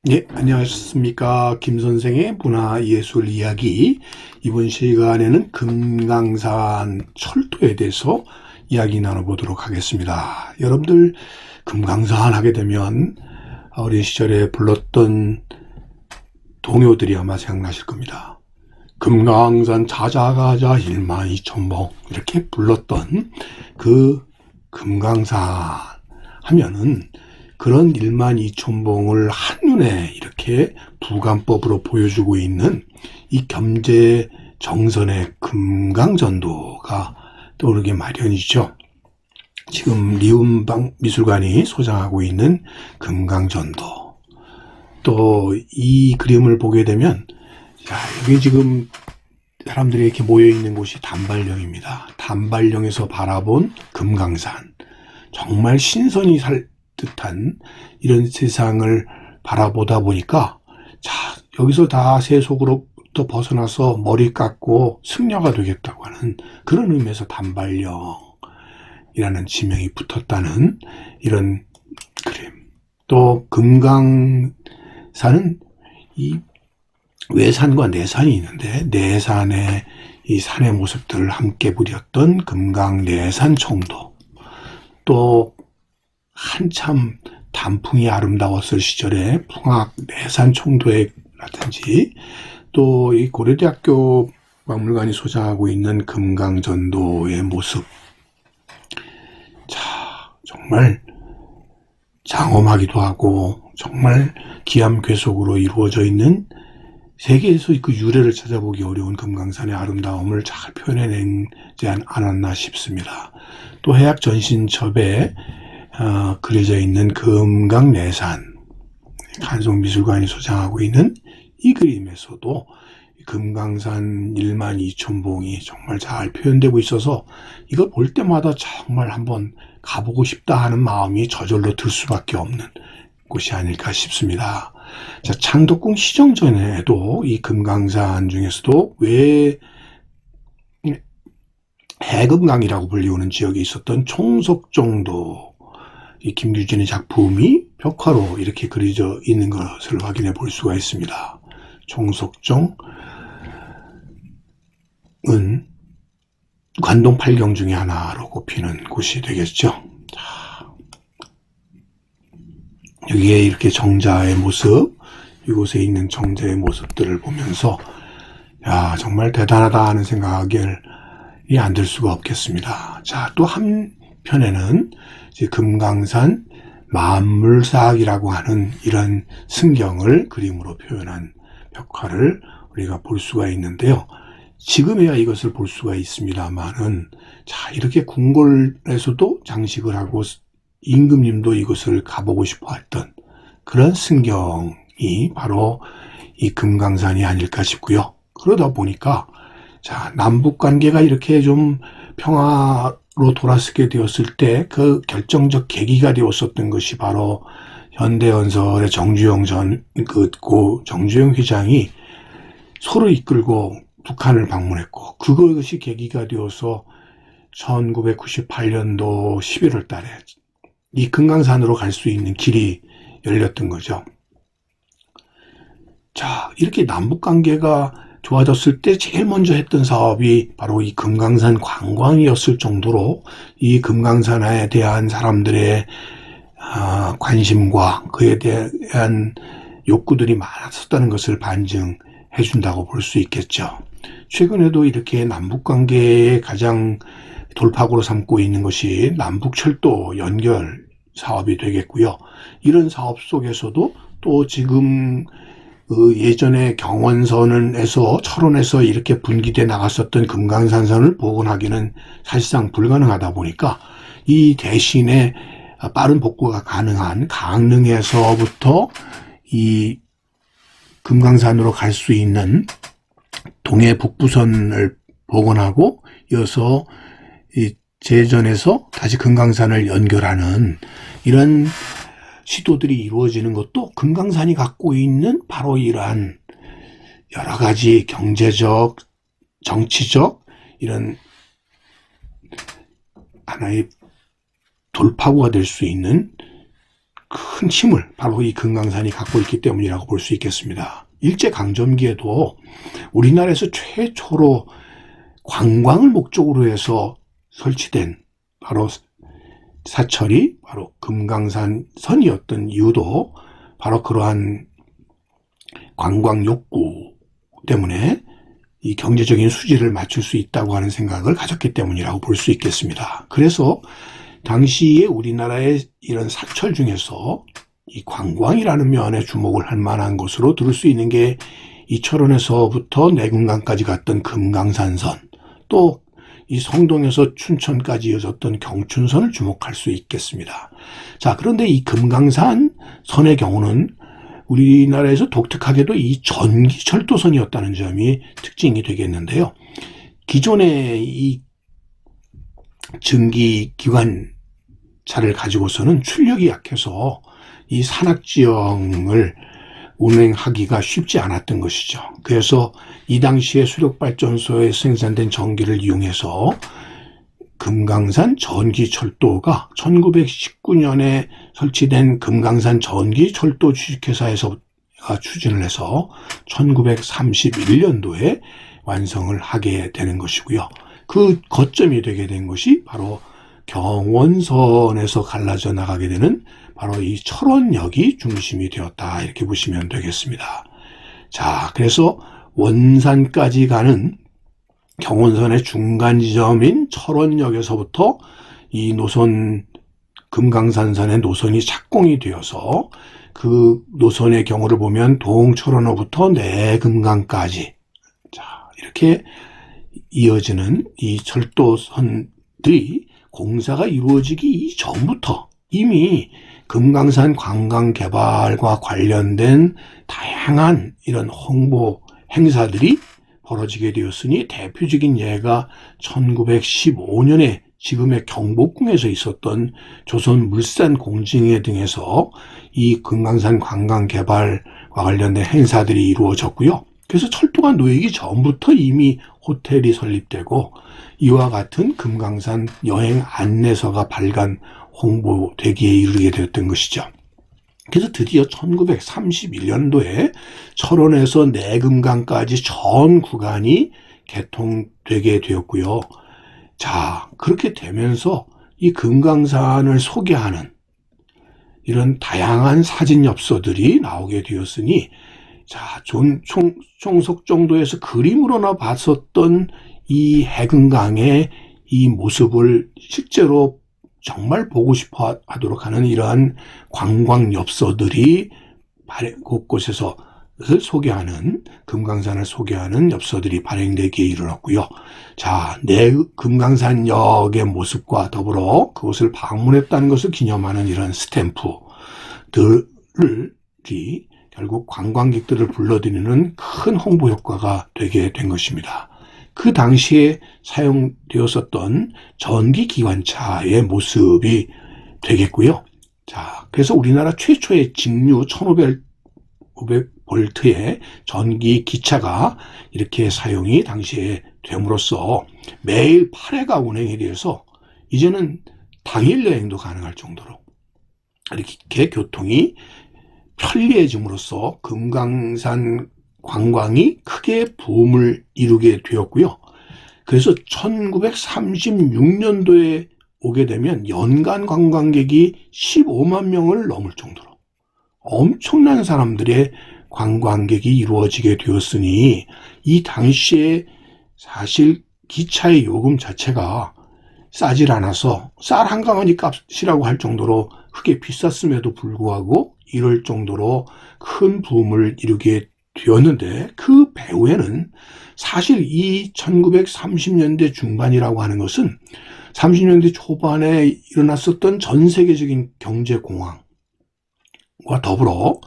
예, 안녕하셨습니까. 김 선생의 문화예술 이야기. 이번 시간에는 금강산 철도에 대해서 이야기 나눠보도록 하겠습니다. 여러분들 금강산 하게 되면 어린 시절에 불렀던 동요들이 아마 생각나실 겁니다. 금강산 찾아가자 12,000보 이렇게 불렀던 그 금강산 하면은 그런 12,000봉을 한눈에 이렇게 부관법으로 보여주고 있는 이 겸재 정선의 금강전도가 떠오르기 마련이죠. 지금 리움방 미술관이 소장하고 있는 금강전도. 또 이 그림을 보게 되면 여기 지금 사람들이 이렇게 모여 있는 곳이 단발령입니다. 단발령에서 바라본 금강산. 정말 신선이 살 듯한 이런 세상을 바라보다 보니까 여기서 다 세속으로부터 벗어나서 머리 깎고 승려가 되겠다고 하는 그런 의미에서 단발령이라는 지명이 붙었다는 이런 그림. 또 금강산은 이 외산과 내산이 있는데 내산의 이 산의 모습들을 함께 부렸던 금강내산총도, 또 한참 단풍이 아름다웠을 시절에 풍악 내산총도회라든지, 또 이 고려대학교 박물관이 소장하고 있는 금강전도의 모습, 정말 장엄하기도 하고 정말 기암괴석으로 이루어져 있는, 세계에서 그 유래를 찾아보기 어려운 금강산의 아름다움을 잘 표현해내지 않았나 싶습니다. 또 해학전신첩에 그려져 있는 금강내산, 한송미술관이 소장하고 있는 이 그림에서도 금강산 12,000봉이 정말 잘 표현되고 있어서 이걸 볼 때마다 정말 한번 가보고 싶다 하는 마음이 저절로 들 수밖에 없는 곳이 아닐까 싶습니다. 자, 창덕궁 시정전에도 이 금강산 중에서도 왜 해금강이라고 불리우는 지역에 있었던 총석정도, 이 김규진의 작품이 벽화로 이렇게 그려져 있는 것을 확인해 볼 수가 있습니다. 총석정은 관동 8경 중에 하나로 꼽히는 곳이 되겠죠. 여기에 이렇게 정자의 모습, 이곳에 있는 정자의 모습들을 보면서 정말 대단하다 하는 생각이 안 들 수가 없겠습니다. 자, 또 한편에는 이제 금강산 만물사학이라고 하는 이런 승경을 그림으로 표현한 벽화를 우리가 볼 수가 있는데요. 지금에야 이것을 볼 수가 있습니다만은, 이렇게 궁궐에서도 장식을 하고 임금님도 이것을 가보고 싶어 했던 그런 승경이 바로 이 금강산이 아닐까 싶고요. 그러다 보니까 남북 관계가 이렇게 좀 평화로 돌아서게 되었을 때 그 결정적 계기가 되었었던 것이 바로 현대연설의 정주영 정주영 회장이 소를 이끌고 북한을 방문했고, 그것이 계기가 되어서 1998년도 11월 달에 이 금강산으로 갈 수 있는 길이 열렸던 거죠. 이렇게 남북 관계가 좋아졌을 때 제일 먼저 했던 사업이 바로 이 금강산 관광이었을 정도로 이 금강산에 대한 사람들의 관심과 그에 대한 욕구들이 많았었다는 것을 반증해 준다고 볼 수 있겠죠. 최근에도 이렇게 남북 관계에 가장 돌파구로 삼고 있는 것이 남북철도 연결 사업이 되겠고요. 이런 사업 속에서도 또 지금 예전에 경원선에서 철원에서 이렇게 분기돼 나갔었던 금강산선을 복원하기는 사실상 불가능하다 보니까 이 대신에 빠른 복구가 가능한 강릉에서부터 이 금강산으로 갈 수 있는 동해 북부선을 복원하고 이어서 이 제전에서 다시 금강산을 연결하는 이런 시도들이 이루어지는 것도 금강산이 갖고 있는 바로 이러한 여러 가지 경제적, 정치적 이런 하나의 돌파구가 될 수 있는 큰 힘을 바로 이 금강산이 갖고 있기 때문이라고 볼 수 있겠습니다. 일제강점기에도 우리나라에서 최초로 관광을 목적으로 해서 설치된 바로 사철이 바로 금강산 선이었던 이유도 바로 그러한 관광 욕구 때문에 이 경제적인 수지를 맞출 수 있다고 하는 생각을 가졌기 때문이라고 볼 수 있겠습니다. 그래서 당시에 우리나라의 이런 사철 중에서 이 관광이라는 면에 주목을 할 만한 것으로 들을 수 있는 게 이 철원에서부터 내금강까지 갔던 금강산선, 또 이 성동에서 춘천까지 이어졌던 경춘선을 주목할 수 있겠습니다. 자, 그런데 이 금강산 선의 경우는 우리나라에서 독특하게도 이 전기철도선이었다는 점이 특징이 되겠는데요. 기존의 이 증기기관차를 가지고서는 출력이 약해서 이 산악지형을 운행하기가 쉽지 않았던 것이죠. 그래서 이 당시에 수력발전소에 생산된 전기를 이용해서 금강산 전기철도가 1919년에 설치된 금강산 전기철도 주식회사에서 추진을 해서 1931년도에 완성을 하게 되는 것이고요. 그 거점이 되게 된 것이 바로 경원선에서 갈라져 나가게 되는 바로 이 철원역이 중심이 되었다, 이렇게 보시면 되겠습니다. 자, 그래서 원산까지 가는 경원선의 중간 지점인 철원역에서부터 이 노선, 금강산선의 노선이 착공이 되어서 그 노선의 경우를 보면 동철원호부터 내금강까지, 자, 이렇게 이어지는 이 철도선들이 공사가 이루어지기 이전부터 이미 금강산 관광 개발과 관련된 다양한 이런 홍보 행사들이 벌어지게 되었으니, 대표적인 예가 1915년에 지금의 경복궁에서 있었던 조선물산공징회 등에서 이 금강산 관광 개발과 관련된 행사들이 이루어졌고요. 그래서 철도가 놓이기 전부터 이미 호텔이 설립되고 이와 같은 금강산 여행 안내서가 발간 홍보되기에 이르게 되었던 것이죠. 그래서 드디어 1931년도에 철원에서 내금강까지 전 구간이 개통되게 되었고요. 자, 그렇게 되면서 이 금강산을 소개하는 이런 다양한 사진 엽서들이 나오게 되었으니, 자, 총속 정도에서 그림으로나 봤었던 이 해금강의 이 모습을 실제로 정말 보고 싶어 하도록 하는 이러한 관광 엽서들이 곳곳에서 소개하는, 금강산을 소개하는 엽서들이 발행되기에 이르렀고요. 자, 금강산역의 모습과 더불어 그곳을 방문했다는 것을 기념하는 이런 스탬프들이 결국 관광객들을 불러들이는 큰 홍보 효과가 되게 된 것입니다. 그 당시에 사용되었었던 전기기관차의 모습이 되겠고요. 자, 그래서 우리나라 최초의 직류 1500볼트의 전기기차가 이렇게 사용이 당시에 됨으로써 매일 8회가 운행이 되어서 이제는 당일 여행도 가능할 정도로 이렇게 교통이 편리해짐으로써 금강산 관광이 크게 붐을 이루게 되었고요. 그래서 1936년도에 오게 되면 연간 관광객이 15만 명을 넘을 정도로 엄청난 사람들의 관광객이 이루어지게 되었으니, 이 당시에 사실 기차의 요금 자체가 싸질 않아서 쌀 한 가마니 값이라고 할 정도로 크게 비쌌음에도 불구하고 이럴 정도로 큰 붐을 이루게 되었는데, 그 배후에는 사실 이 1930년대 중반이라고 하는 것은 30년대 초반에 일어났었던 전 세계적인 경제공황과 더불어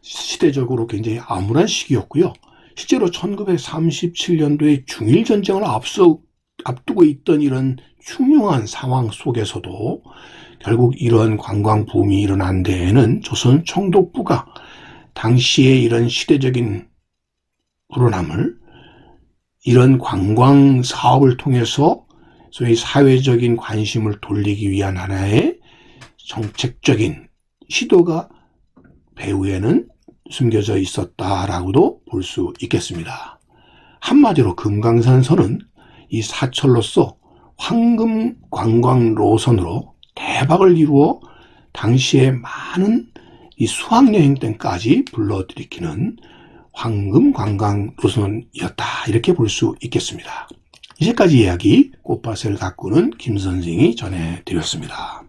시대적으로 굉장히 암울한 시기였고요. 실제로 1937년도에 중일전쟁을 앞두고 있던 이런 흉흉한 상황 속에서도 결국 이런 관광 붐이 일어난 데에는 조선 총독부가 당시에 이런 시대적인 불안함을 이런 관광 사업을 통해서 소위 사회적인 관심을 돌리기 위한 하나의 정책적인 시도가 배후에는 숨겨져 있었다라고도 볼 수 있겠습니다. 한마디로 금강산선은 이 사철로서 황금 관광 노선으로 대박을 이루어 당시에 많은 이 수학여행 때까지 불러들이키는 황금 관광 노선이었다, 이렇게 볼 수 있겠습니다. 이제까지 이야기 꽃밭을 가꾸는 김 선생이 전해드렸습니다.